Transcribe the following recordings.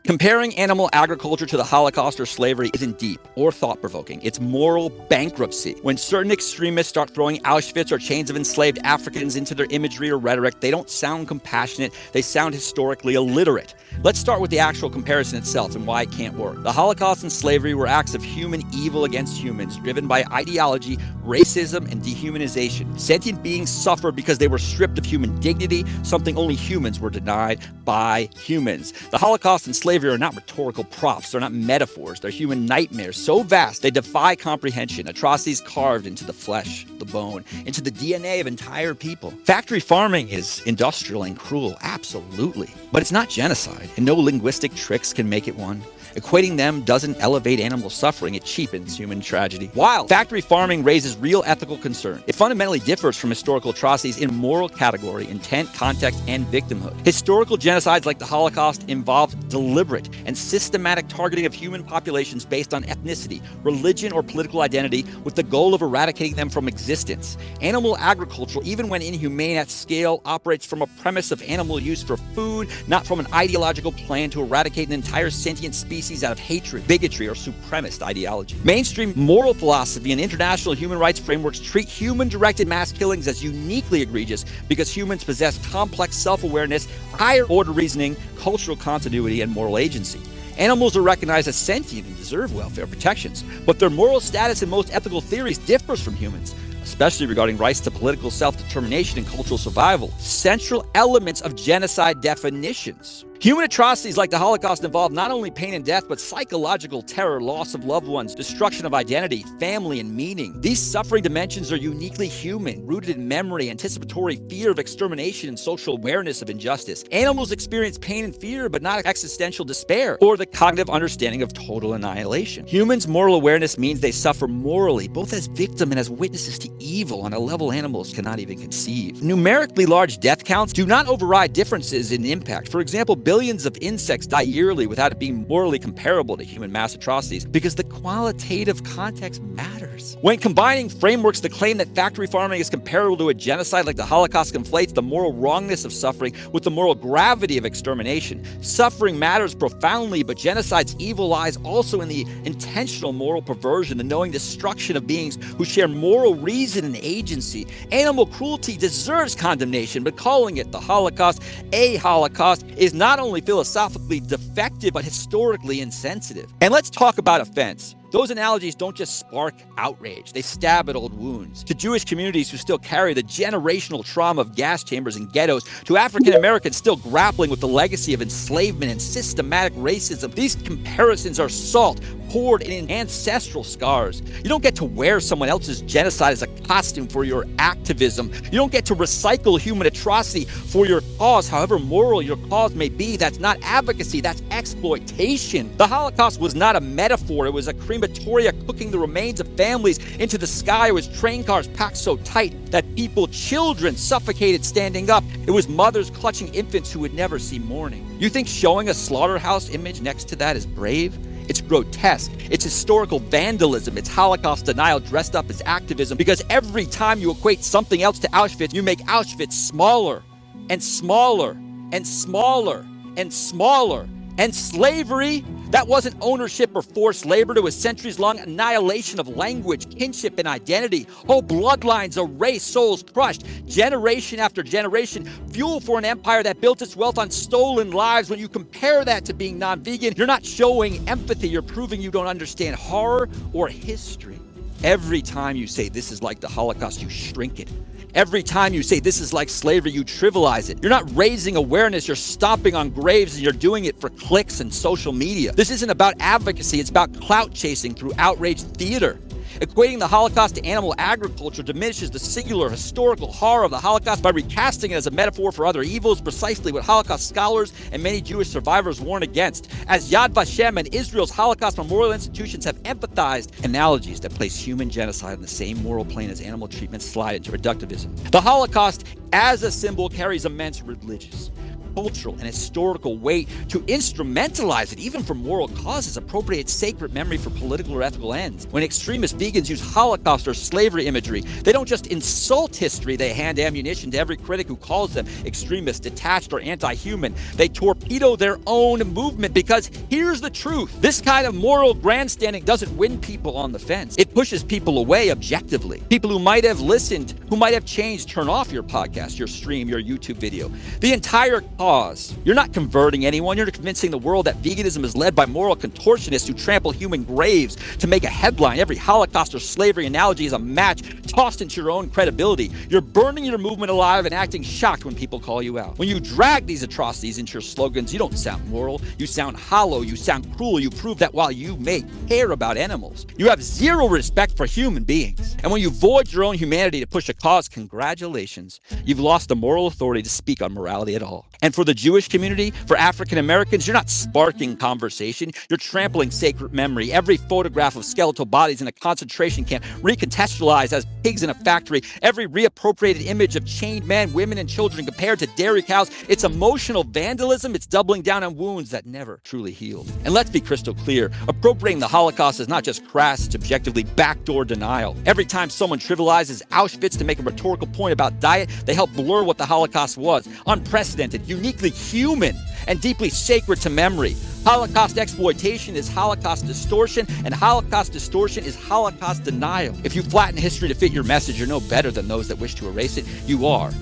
Comparing animal agriculture to the Holocaust or slavery isn't deep or thought-provoking. It's moral bankruptcy. When certain extremists start throwing Auschwitz or chains of enslaved Africans into their imagery or rhetoric, they don't sound compassionate, they sound historically illiterate. Let's start with the actual comparison itself and why it can't work. The Holocaust and slavery were acts of human evil against humans, driven by ideology, racism, and dehumanization. Sentient beings suffered because they were stripped of human dignity, something only humans were denied by humans. The Holocaust and slavery are not rhetorical props, they're not metaphors, they're human nightmares so vast they defy comprehension, atrocities carved into the flesh, the bone, into the DNA of entire people. Factory farming is industrial and cruel, absolutely, but it's not genocide, and no linguistic tricks can make it one. Equating them doesn't elevate animal suffering, it cheapens human tragedy. While factory farming raises real ethical concern, it fundamentally differs from historical atrocities in moral category, intent, context, and victimhood. Historical genocides like the Holocaust involved deliberate and systematic targeting of human populations based on ethnicity, religion, or political identity with the goal of eradicating them from existence. Animal agriculture, even when inhumane at scale, operates from a premise of animal use for food, not from an ideological plan to eradicate an entire sentient species out of hatred, bigotry, or supremacist ideology. Mainstream moral philosophy and international human rights frameworks treat human-directed mass killings as uniquely egregious because humans possess complex self-awareness, higher-order reasoning, cultural continuity, and moral agency. Animals are recognized as sentient and deserve welfare protections, but their moral status in most ethical theories differs from humans, especially regarding rights to political self-determination and cultural survival, central elements of genocide definitions. Human atrocities like the Holocaust involve not only pain and death, but psychological terror, loss of loved ones, destruction of identity, family, and meaning. These suffering dimensions are uniquely human, rooted in memory, anticipatory fear of extermination, and social awareness of injustice. Animals experience pain and fear, but not existential despair, or the cognitive understanding of total annihilation. Humans' moral awareness means they suffer morally, both as victim and as witnesses to evil on a level animals cannot even conceive. Numerically large death counts do not override differences in impact. For example, billions of insects die yearly without it being morally comparable to human mass atrocities because the qualitative context matters. When combining frameworks, the claim that factory farming is comparable to a genocide like the Holocaust conflates the moral wrongness of suffering with the moral gravity of extermination. Suffering matters profoundly, but genocide's evil lies also in the intentional moral perversion, the knowing destruction of beings who share moral reason and agency. Animal cruelty deserves condemnation, but calling it the Holocaust a Holocaust is not only philosophically defective, but historically insensitive. And let's talk about offense. Those analogies don't just spark outrage, they stab at old wounds. To Jewish communities who still carry the generational trauma of gas chambers and ghettos, to African Americans still grappling with the legacy of enslavement and systematic racism, these comparisons are salt poured in ancestral scars. You don't get to wear someone else's genocide as a costume for your activism. You don't get to recycle human atrocity for your cause, however moral your cause may be. That's not advocacy, that's exploitation. The Holocaust was not a metaphor, it was a crematoria cooking the remains of families into the sky. It was train cars packed so tight that children suffocated standing up. It was mothers clutching infants who would never see morning. You think showing a slaughterhouse image next to that is brave? It's grotesque. It's historical vandalism. It's Holocaust denial dressed up as activism, because every time you equate something else to Auschwitz, you make Auschwitz smaller and smaller and smaller and smaller. And slavery, that wasn't ownership or forced labor. It was centuries-long annihilation of language, kinship, and identity. Whole bloodlines erased, souls crushed, generation after generation, fuel for an empire that built its wealth on stolen lives. When you compare that to being non-vegan, you're not showing empathy. You're proving you don't understand horror or history. Every time you say this is like the Holocaust, you shrink it. Every time you say this is like slavery, you trivialize it. You're not raising awareness, you're stomping on graves, and you're doing it for clicks and social media. This isn't about advocacy, it's about clout chasing through outraged theater. Equating the Holocaust to animal agriculture diminishes the singular historical horror of the Holocaust by recasting it as a metaphor for other evils, precisely what Holocaust scholars and many Jewish survivors warn against. As Yad Vashem and Israel's Holocaust memorial institutions have empathized, analogies that place human genocide on the same moral plane as animal treatment slide into reductivism. The Holocaust, as a symbol, carries immense religious, cultural and historical weight to instrumentalize it, even for moral causes, appropriate sacred memory for political or ethical ends. When extremist vegans use Holocaust or slavery imagery, they don't just insult history, they hand ammunition to every critic who calls them extremist, detached, or anti-human. They torpedo their own movement because here's the truth. This kind of moral grandstanding doesn't win people on the fence. It pushes people away objectively. People who might have listened, who might have changed, turn off your podcast, your stream, your YouTube video. The entire cause. You're not converting anyone. You're convincing the world that veganism is led by moral contortionists who trample human graves to make a headline. Every Holocaust or slavery analogy is a match tossed into your own credibility. You're burning your movement alive and acting shocked when people call you out. When you drag these atrocities into your slogans, you don't sound moral. You sound hollow. You sound cruel. You prove that while you may care about animals, you have zero respect for human beings. And when you void your own humanity to push a cause, congratulations. You've lost the moral authority to speak on morality at all. And for the Jewish community, for African Americans, you're not sparking conversation. You're trampling sacred memory. Every photograph of skeletal bodies in a concentration camp recontextualized as pigs in a factory. Every reappropriated image of chained men, women, and children compared to dairy cows. It's emotional vandalism. It's doubling down on wounds that never truly healed. And let's be crystal clear. Appropriating the Holocaust is not just crass, it's objectively backdoor denial. Every time someone trivializes Auschwitz to make a rhetorical point about diet, they help blur what the Holocaust was. Unprecedented, uniquely human, and deeply sacred to memory. Holocaust exploitation is Holocaust distortion, and Holocaust distortion is Holocaust denial. If you flatten history to fit your message, you're no better than those that wish to erase it. You are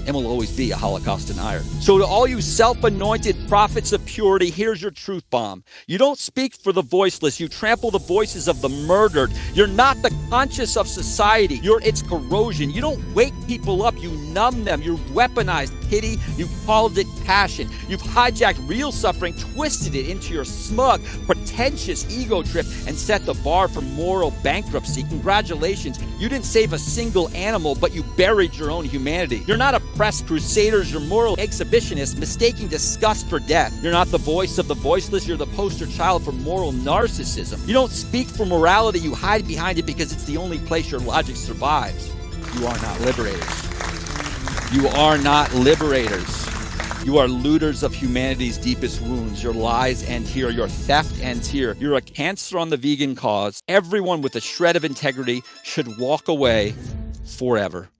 and will always be a Holocaust denier. So to all you self-anointed prophets of purity, here's your truth bomb. You don't speak for the voiceless. You trample the voices of the murdered. You're not the conscience of society. You're its corrosion. You don't wake people up. You numb them. You weaponized pity. You called it passion. You've hijacked real suffering, twisted it into your smug, pretentious ego trip, and set the bar for moral bankruptcy. Congratulations. You didn't save a single animal, but you buried your own humanity. You're not oppressed crusaders. You're moral exhibitionists, mistaking disgust for death. You're not the voice of the voiceless. You're the poster child for moral narcissism. You don't speak for morality. You hide behind it because it's the only place your logic survives. You are not liberators. You are not liberators. You are looters of humanity's deepest wounds. Your lies end here. Your theft ends here. You're a cancer on the vegan cause. Everyone with a shred of integrity should walk away forever.